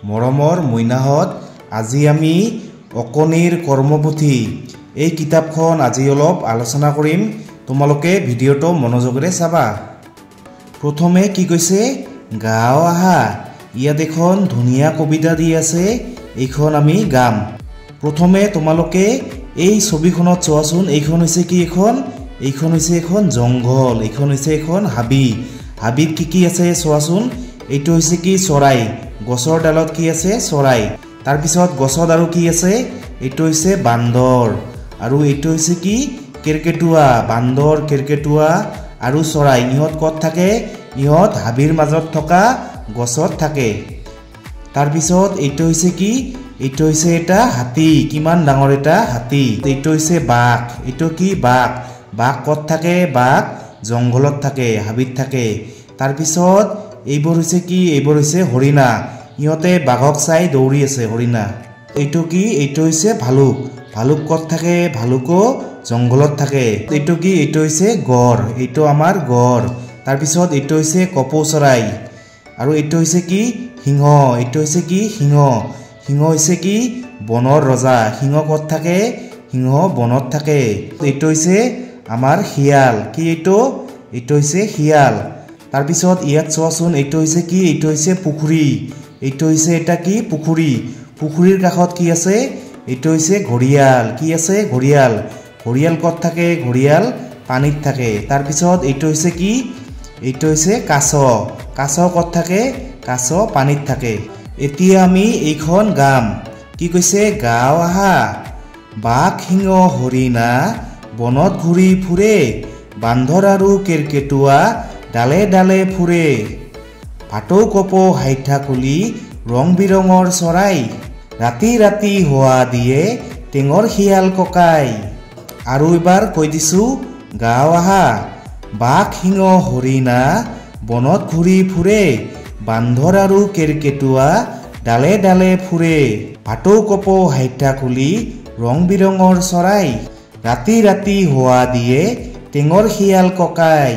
মৰমৰ মইনাহঁত, আজি আমি অকণিৰ কৰ্মপুথি এই কিতাপখন আজি অলপ আলোচনা কৰিম। তোমালোকে ভিডিঅ'টো মনোযোগেৰে চাবা। প্ৰথমে কি কৈছে, গাঁও আহা। ইয়াত এখন ধুনীয়া কবিতা দি আছে, এইখন আমি গাম। প্ৰথমে তোমালোকে এই ছবিখনত চোৱাচোন, এইখন হৈছে কি? এইখন হৈছে এখন জংঘল, এইখন হৈছে এখন হাবি। হাবিত কি আছে চোৱাচোন। এইটো হৈছে কি? চৰাই। গছৰ ডালত কি আছে? চৰাই। তাৰপিছত গছত আৰু কি আছে? এইটো হৈছে বান্দৰ। আৰু এইটো হৈছে কি? কেৰ্কেটুৱা। বান্দৰ, কেৰ্কেটুৱা আৰু চৰাই। ইহঁত ক'ত থাকে? ইহঁত হাবিৰ মাজত থকা গছত থাকে। তাৰপিছত এইটো হৈছে কি? এইটো হৈছে এটা হাতী। কিমান ডাঙৰ এটা হাতী। এইটো হৈছে বাঘ। এইটো কি? বাঘ। বাঘ ক'ত থাকে? বাঘ জংঘলত থাকে, হাবিত থাকে। তাৰপিছত এইবোৰ হৈছে কি? এইবোৰ হৈছে হৰিণা। ইহঁতে বাঘক চাই দৌৰি আছে, হৰিণা। এইটো কি? এইটো হৈছে ভালুক। ভালুক ক'ত থাকে? ভালুকো জংঘলত থাকে। এইটো কি? এইটো হৈছে গড়। এইটো আমাৰ গড়। তাৰপিছত এইটো হৈছে কপৌ চৰাই। আৰু এইটো হৈছে কি? সিংহ। এইটো হৈছে কি? সিংহ। সিংহ হৈছে কি? বনৰ ৰজা। সিংহ ক'ত থাকে? সিংহ বনত থাকে। এইটো হৈছে আমাৰ শিয়াল। কি এইটো? এইটো হৈছে শিয়াল। তাৰপিছত ইয়াত চোৱাচোন, এইটো হৈছে কি? এইটো হৈছে পুখুৰী। এইটো হৈছে এটা কি? পুখুৰী। পুখুৰীৰ কাষত কি আছে? এইটো হৈছে ঘৰিয়াল। কি আছে? ঘৰিয়াল। ঘৰিয়াল ক'ত থাকে? ঘৰিয়াল পানীত থাকে। তাৰপিছত এইটো হৈছে কি? এইটো হৈছে কাছ। কাছ ক'ত থাকে? কাছ পানীত থাকে। এতিয়া আমি এইখন গাম। কি কৈছে? গাঁও আহা। বাঘ, সিংহ, হৰিণা বনত ঘূৰি ফুৰে। বান্দৰ আৰু কেৰ্কেটুৱা ডালে ডালে ফুৰে। ভাটৌ, কপৌ, হাইঠা, কুলি ৰং বিৰঙৰ চৰাই। ৰাতি ৰাতি হোৱা দিয়ে টেঙৰ শিয়াল ককাই। আৰু এবাৰ কৈ দিছোঁ, গাঁও আহা। বাঘ, সিংহ, হৰিণা বনত ঘূৰি ফুৰে। বান্দৰ আৰু কেৰ্কেটুৱা ডালে ডালে ফুৰে। ভাটৌ, কপৌ, হাইঠা, কুলি ৰং বিৰঙৰ চৰাই। ৰাতি ৰাতি হোৱা দিয়ে টেঙৰ শিয়াল ককাই।